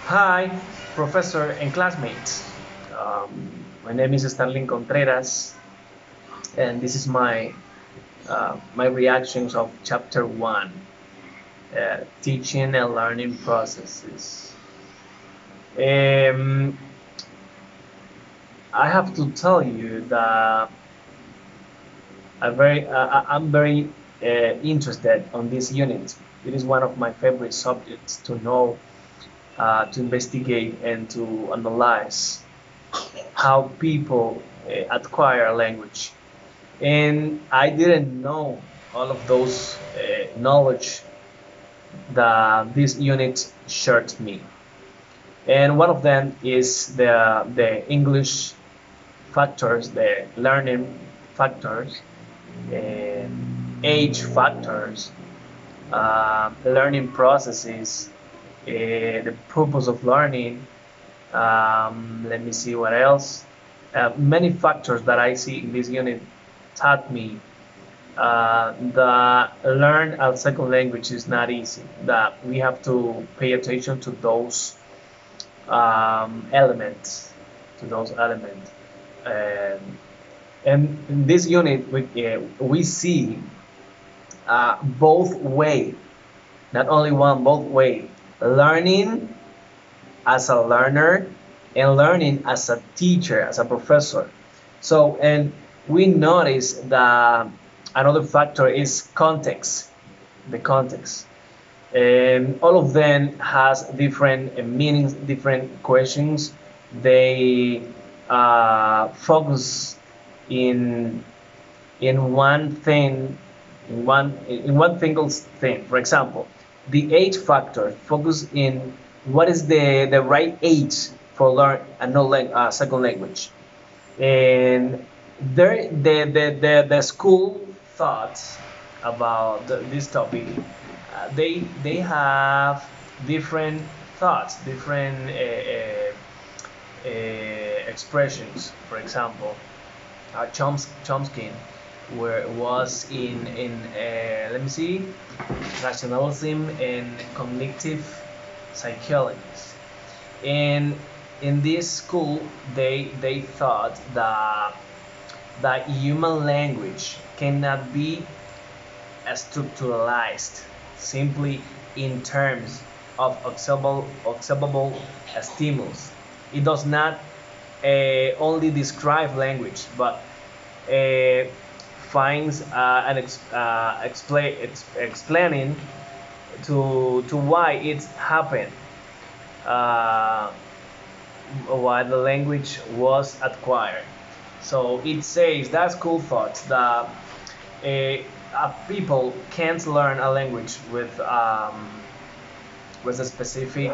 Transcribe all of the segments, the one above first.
Hi, professor and classmates. My name is Starling Contreras, and this is my reactions of chapter one, teaching and learning processes. Um, I have to tell you that I'm very interested on this unit. It is one of my favorite subjects to know, to investigate, and to analyze how people acquire a language. And I didn't know all of those knowledge that this unit shared me. And one of them is the English factors, the learning factors, age factors, learning processes, the purpose of learning. Let me see what else. Many factors that I see in this unit taught me the learn a second language is not easy. That we have to pay attention to those elements, to those elements. And, and in this unit, we see both way, not only one, both way. Learning as a learner and learning as a teacher, as a professor. So, and we notice that another factor is context, the context. And all of them has different meanings, different questions. They focus in one thing, in one single thing. For example, the age factor focus in what is the right age for learn a second language. And there the school thoughts about this topic. They have different thoughts, different expressions. For example, Chomsky where was in let me see, rationalism and cognitive psychology. And in this school, they thought that human language cannot be structuralized simply in terms of observable stimulus. It does not only describe language, but uh, finds explaining to why it happened, uh, why the language was acquired. So it says that school thought that people can't learn a language with a specific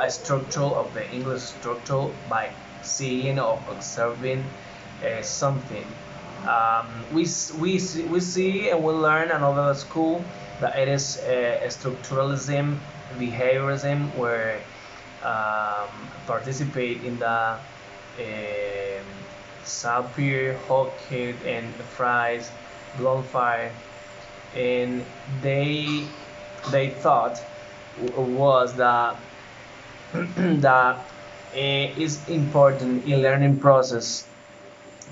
structure of the English structure by seeing or observing something. We see and we learn another school that it is structuralism, behaviorism, where participate in the Sapir, Hawkhead, and Fries, Blomfire, and they thought was that that is important in learning process,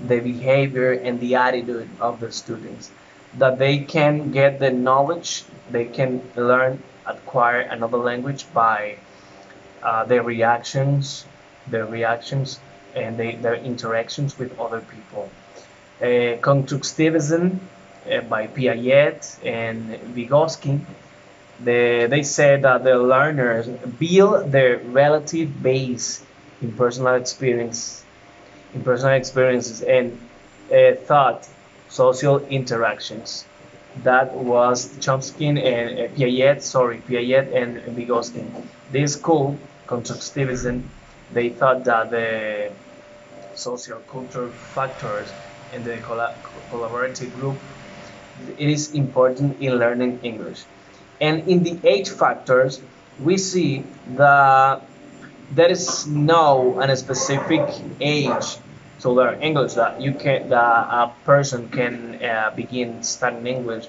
the behavior and the attitude of the students, that they can get the knowledge, they can learn, acquire another language by their reactions, and their interactions with other people. Constructivism by Piaget and Vygotsky, they said that the learners build their relative base in personal experience, in personal experiences and thought social interactions. That was Chomsky and Piaget and Vygotsky. This school, constructivism, they thought that the social cultural factors and the collaborative group, it is important in learning English. And in the age factors, we see that there is no a specific age to learn English, that you can that a person can begin studying English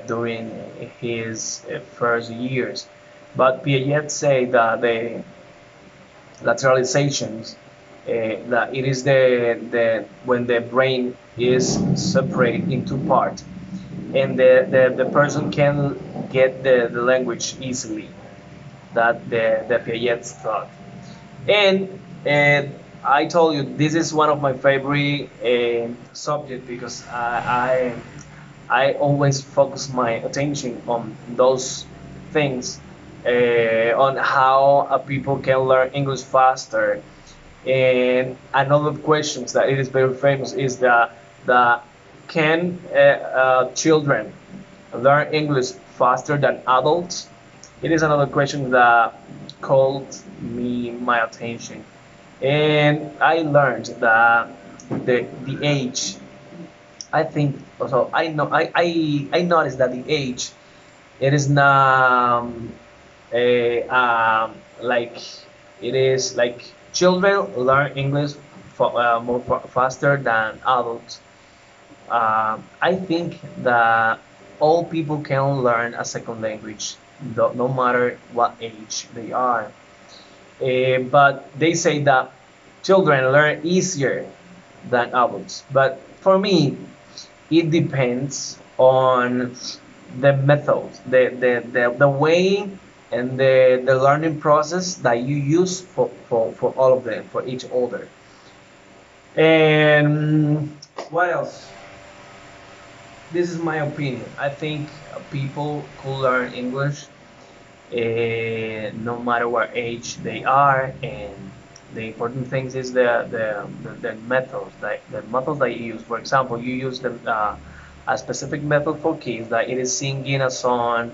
during his first years. But Piaget say that the lateralizations, that it is the when the brain is separated into parts, and the person can get the language easily. That the Piaget's thought. And I told you this is one of my favorite subject because I always focus my attention on those things, on how people can learn English faster. And another question that it is very famous is the can children learn English faster than adults? It is another question that called me my attention, and I learned that the age. I think also I know I noticed that the age it is not a like it is like children learn English more faster than adults. I think that all people can learn a second language, no matter what age they are. But they say that children learn easier than adults. But for me, it depends on the method, the way and the learning process that you use for all of them, for each order. And what else? This is my opinion. I think people could learn English no matter what age they are, and the important thing is the methods, the methods that you use. For example, you use a specific method for kids, that it is singing a song,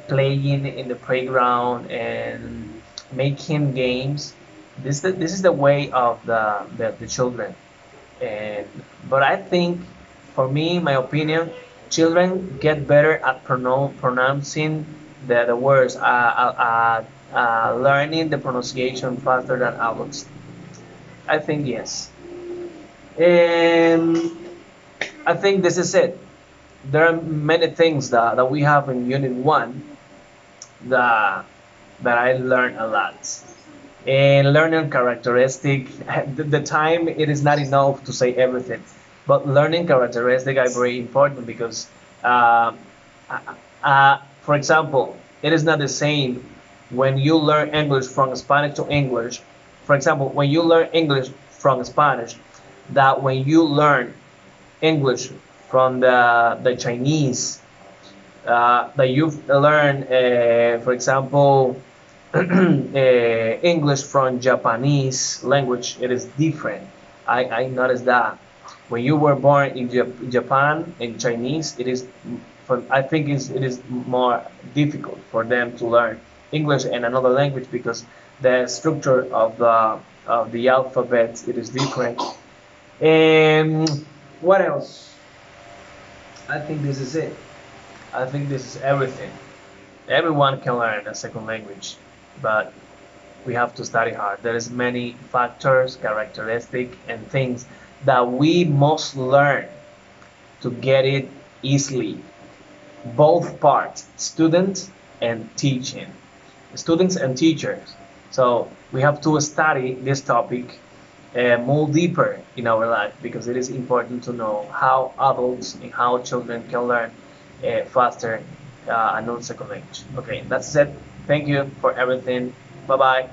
playing in the playground, and making games. This is the way of the children. And but I think, for me, my opinion, children get better at pronouncing the words, learning the pronunciation faster than adults. I think yes. And I think this is it. There are many things that we have in Unit 1 that I learned a lot. And learning characteristic, the time it is not enough to say everything, but learning characteristic are very important because, for example, it is not the same when you learn English from Spanish to English. For example, when you learn English from Spanish, that when you learn English from the Chinese, that you've learned, for example, English from Japanese language, it is different. I noticed that when you were born in Japan, in Chinese, it is, I think it is more difficult for them to learn English and another language because the structure of the alphabet it is different. And what else? I think this is it. I think this is everything. Everyone can learn a second language, but we have to study hard. There is many factors, characteristics, and things that we must learn to get it easily. Both parts, students and teaching, students and teachers. So we have to study this topic more deeper in our life because it is important to know how adults and how children can learn faster a non-second language. Okay, that's it. Thank you for everything. Bye bye.